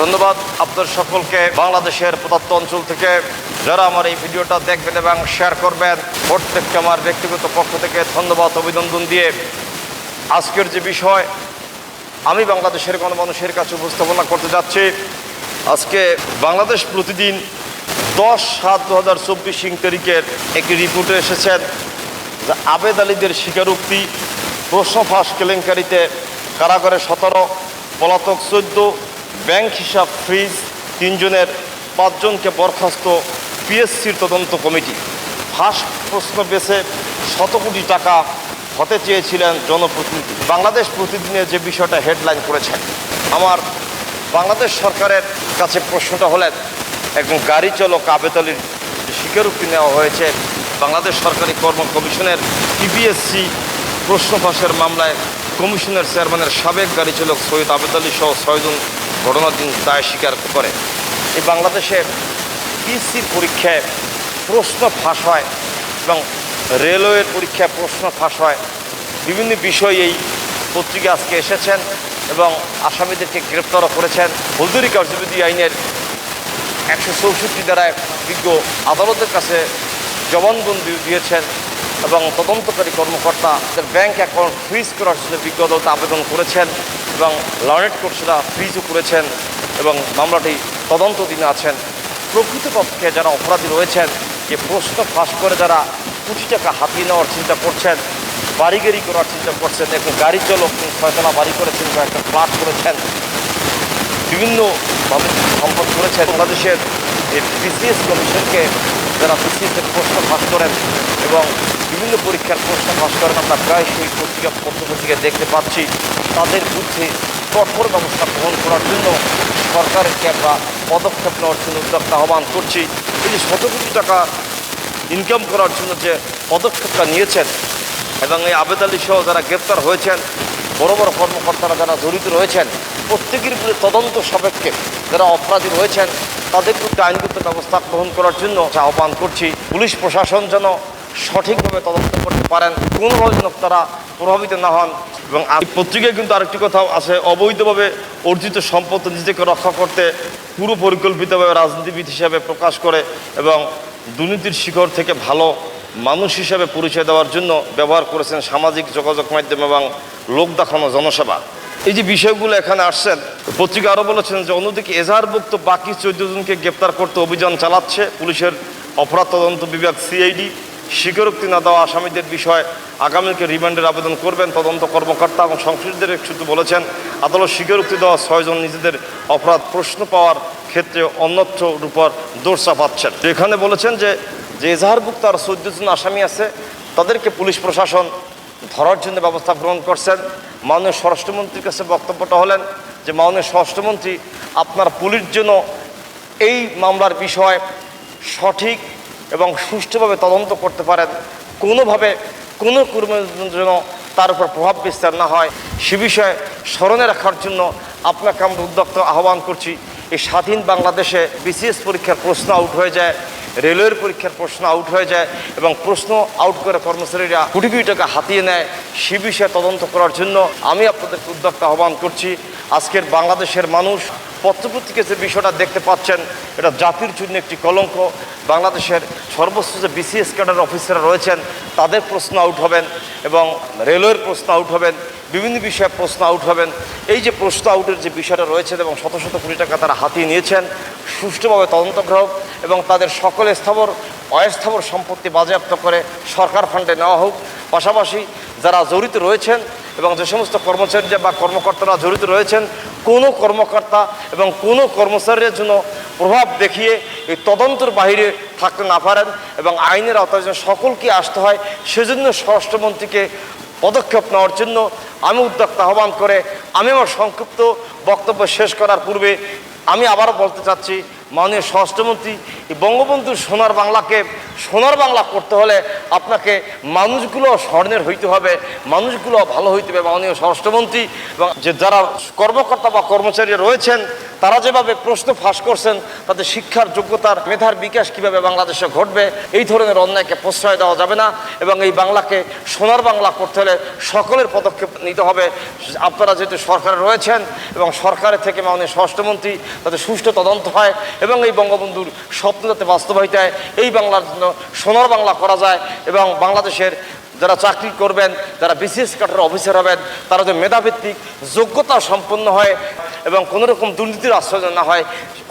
ধন্যবাদ আপনাদের সকলকে। বাংলাদেশের প্রত্যন্ত অঞ্চল থেকে যারা আমার এই ভিডিওটা দেখবেন এবং শেয়ার করবেন, প্রত্যেককে আমার ব্যক্তিগত পক্ষ থেকে ধন্যবাদ অভিনন্দন দিয়ে আজকের যে বিষয় আমি বাংলাদেশের গণমানুষের কাছে উপস্থাপনা করতে যাচ্ছি। আজকে বাংলাদেশ প্রতিদিন 10/7/2024 তারিখের একটি রিপোর্টে এসেছেন যে আবেদ আলীদের স্বীকারোক্তি, প্রশ্ন ফাঁস কেলেঙ্কারিতে কারাগারে 17, পলাতক 14, ব্যাংক হিসাব ফ্রিজ 3 জনের 5 জনকে বরখাস্ত পিএসসির তদন্ত কমিটি। ফাঁস প্রশ্ন বেছে 100 কোটি টাকা হতে চেয়েছিলেন জনপ্রতিনিধি। বাংলাদেশ প্রতিদিনের যে বিষয়টা হেডলাইন করেছেন, আমার বাংলাদেশ সরকারের কাছে প্রশ্নটা হলেন একজন গাড়ি চালক আবেদ আলীর যে স্বীকারোক্তি নেওয়া হয়েছে বাংলাদেশ সরকারি কর্ম কমিশনের পিবিএসসি প্রশ্ন ফাঁসের মামলায় কমিশনের চেয়ারম্যানের সাবেক গাড়ি চালক সৈয়দ আবেদ আলী সহ 6 জন ঘটনার দিন দায় স্বীকার করে। এই বাংলাদেশে পিএসসির পরীক্ষায় প্রশ্ন ফাঁস হয় এবং রেলওয়ের পরীক্ষায় প্রশ্ন ফাঁস হয়, বিভিন্ন বিষয় এই পত্রিকা আজকে এসেছেন এবং আসামিদেরকে গ্রেপ্তারও করেছেন। ফৌজদারি কার্যবিধি আইনের 164 ধারায় বিজ্ঞ আদালতের কাছে জবানবন্দি দিয়েছেন এবং তদন্তকারী কর্মকর্তা ব্যাংক অ্যাকাউন্ট ফ্রিজ করার জন্য বিজ্ঞ আদালতে আবেদন করেছেন এবং লার্নেড কোর্ট সেটা ফ্রিজও করেছেন এবং মামলাটি তদন্তাধীনে আছেন। প্রকৃতপক্ষে যারা অপরাধী রয়েছেন, যে প্রশ্ন ফাঁস করে যারা কোটি টাকা হাতিয়ে নেওয়ার চিন্তা করছেন, বাড়িগাড়ি করার চিন্তা করছেন, এখন গাড়ি চালক 6তলা বাড়ি করেছেন বা একটা ফ্ল্যাট করেছেন, বিভিন্নভাবে সম্পদ করেছেন। বাংলাদেশের এই বিসিএস কমিশনকে যারা বিসিএসের প্রশ্ন ফাঁস করেন এবং বিভিন্ন পরীক্ষার প্রশ্ন ফাঁস করেন, আমরা প্রায়শই পত্রপত্রিকায় দেখতে পাচ্ছি, তাদের বিরুদ্ধে কঠোর ব্যবস্থা গ্রহণ করার জন্য সরকারকে আমরা পদক্ষেপ নেওয়ার জন্য উদ্যোক্তা আহ্বান করছি। এই যে 100 কোটি টাকা ইনকাম করার জন্য যে পদক্ষেপটা নিয়েছেন এবং এই আবেদ আলী সহ যারা গ্রেপ্তার হয়েছেন, বড় বড় কর্মকর্তারা যারা জড়িত রয়েছেন, প্রত্যেকের বিরুদ্ধে তদন্ত সাপেক্ষে যারা অপরাধী রয়েছেন তাদের বিরুদ্ধে আইনগত ব্যবস্থা গ্রহণ করার জন্য আহ্বান করছি। পুলিশ প্রশাসন যেন সঠিকভাবে তদন্ত করতে পারেন, কোনোভাবে যেন তারা প্রভাবিত না হন। এবং পত্রিকায় কিন্তু আরেকটি কথা আছে, অবৈধভাবে অর্জিত সম্পদ নিজেকে রক্ষা করতে পুরো পরিকল্পিতভাবে রাজনীতিবিদ হিসাবে প্রকাশ করে এবং দুর্নীতির শিখর থেকে ভালো মানুষ হিসাবে পরিচয় দেওয়ার জন্য ব্যবহার করেছেন সামাজিক যোগাযোগ মাধ্যম এবং লোক দেখানো জনসেবা। এই যে বিষয়গুলো এখানে আসছেন, পত্রিকা আরও বলেছেন যে অন্যদিকে এজাহারভুক্ত বাকি 14 জনকে গ্রেপ্তার করতে অভিযান চালাচ্ছে পুলিশের অপরাধ তদন্ত বিভাগ সিআইডি। স্বীকারোক্তি না দেওয়া আসামিদের বিষয়ে আগামীকে রিমান্ডের আবেদন করবেন তদন্ত কর্মকর্তা এবং সংশ্লিষ্টদের শুধু বলেছেন আদালত স্বীকারোক্তি দেওয়া 6 জন নিজেদের অপরাধ প্রশ্ন পাওয়ার ক্ষেত্রে অন্যত্র উপর দোষ চাপাচ্ছেন। এখানে বলেছেন যে এজাহারভুক্ত আর 14 জন আসামি আছে তাদেরকে পুলিশ প্রশাসন ধরার জন্য ব্যবস্থা গ্রহণ করছেন। মাননীয় স্বরাষ্ট্রমন্ত্রীর কাছে বক্তব্যটা হলেন যে মাননীয় স্বরাষ্ট্রমন্ত্রী, আপনার পুলিশ যেন এই মামলার বিষয় সঠিক এবং সুষ্ঠুভাবে তদন্ত করতে পারেন, কোনোভাবে কোনো কর্মীর যেন তার উপর প্রভাব বিস্তার না হয়, সে বিষয়ে স্মরণে রাখার জন্য আপনাকে আমরা উদ্যোক্তা আহ্বান করছি। এই স্বাধীন বাংলাদেশে বিসিএস পরীক্ষার প্রশ্ন আউট হয়ে যায়, রেলওয়ের পরীক্ষার প্রশ্ন আউট হয়ে যায় এবং প্রশ্ন আউট করে কর্মচারীরা কোটি কোটি টাকা হাতিয়ে নেয়, সে বিষয়ে তদন্ত করার জন্য আমি আপনাদেরকে উদ্যোক্তা আহ্বান করছি। আজকের বাংলাদেশের মানুষ পত্রপত্রিকায় যে বিষয়টা দেখতে পাচ্ছেন, এটা জাতির জন্য একটি কলঙ্ক। বাংলাদেশের সর্বোচ্চ যে বিসিএস ক্যাডার অফিসাররা রয়েছেন তাদের প্রশ্ন আউট হবেন এবং রেলওয়ের প্রশ্ন আউট হবেন, বিভিন্ন বিষয়ে প্রশ্ন আউট হবেন। এই যে প্রশ্ন আউটের যে বিষয়টা রয়েছে এবং শত শত কোটি টাকা তারা হাতিয়ে নিয়েছেন, সুষ্ঠুভাবে তদন্ত গ্রহণ এবং তাদের সকল স্থাবর অস্থাবর সম্পত্তি বাজেয়াপ্ত করে সরকার ফান্ডে নেওয়া হোক। পাশাপাশি যারা জড়িত রয়েছেন এবং যে সমস্ত কর্মচারী বা কর্মকর্তারা জড়িত রয়েছেন, কোনো কর্মকর্তা এবং কোনো কর্মচারীর জন্য প্রভাব দেখিয়ে এই তদন্তের বাহিরে থাকতে না পারেন এবং আইনের আওতায় যেন সকলকে আসতে হয়, সেজন্য স্বরাষ্ট্রমন্ত্রীকে পদক্ষেপ নেওয়ার জন্য আমি উদ্যোক্তা আহ্বান করে আমি আমার সংক্ষিপ্ত বক্তব্য শেষ করার পূর্বে আমি আবারও বলতে চাচ্ছি, মাননীয় স্বরাষ্ট্রমন্ত্রী এই বঙ্গবন্ধুর সোনার বাংলাকে সোনার বাংলা করতে হলে আপনাকে মানুষগুলো স্বর্ণের হইতে হবে, মানুষগুলো ভালো হইতে হবে। মাননীয় স্বরাষ্ট্রমন্ত্রী এবং যে যারা কর্মকর্তা বা কর্মচারী রয়েছেন তারা যেভাবে প্রশ্ন ফাঁস করছেন, তাদের শিক্ষার যোগ্যতার মেধার বিকাশ কিভাবে বাংলাদেশে ঘটবে, এই ধরনের অন্যায়কে প্রশ্রয় দেওয়া যাবে না। এবং এই বাংলাকে সোনার বাংলা করতে হলে সকলের পদক্ষেপ নিতে হবে। আপনারা যেহেতু সরকারে রয়েছেন এবং সরকারের থেকে মাননীয় স্বরাষ্ট্রমন্ত্রী তাদের সুষ্ঠু তদন্ত হয় এবং এই বঙ্গবন্ধুর স্বপ্ন যাতে বাস্তবায়িত হয়, এই বাংলার জন্য সোনার বাংলা করা যায় এবং বাংলাদেশের যারা চাকরি করবেন, যারা বিসিএস ক্যাডার অফিসার হবেন, তারা যে মেধাভিত্তিক যোগ্যতা সম্পন্ন হয় এবং কোনো রকম দুর্নীতির আশ্রয় না হয়।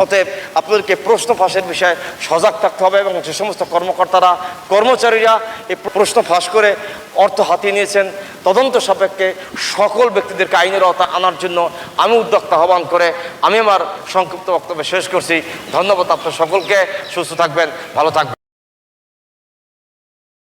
অতএব আপনাদেরকে প্রশ্ন ফাঁসের বিষয়ে সজাগ থাকতে হবে এবং যে সমস্ত কর্মকর্তারা কর্মচারীরা এই প্রশ্ন ফাঁস করে অর্থ হাতিয়ে নিয়েছেন, তদন্ত সাপেক্ষে সকল ব্যক্তিদেরকে আইনের আওতায় আনার জন্য আমি উদ্যোক্তা আহ্বান করে আমি আমার সংক্ষিপ্ত বক্তব্য শেষ করছি। ধন্যবাদ আপনার সকলকে। সুস্থ থাকবেন, ভালো থাকবেন।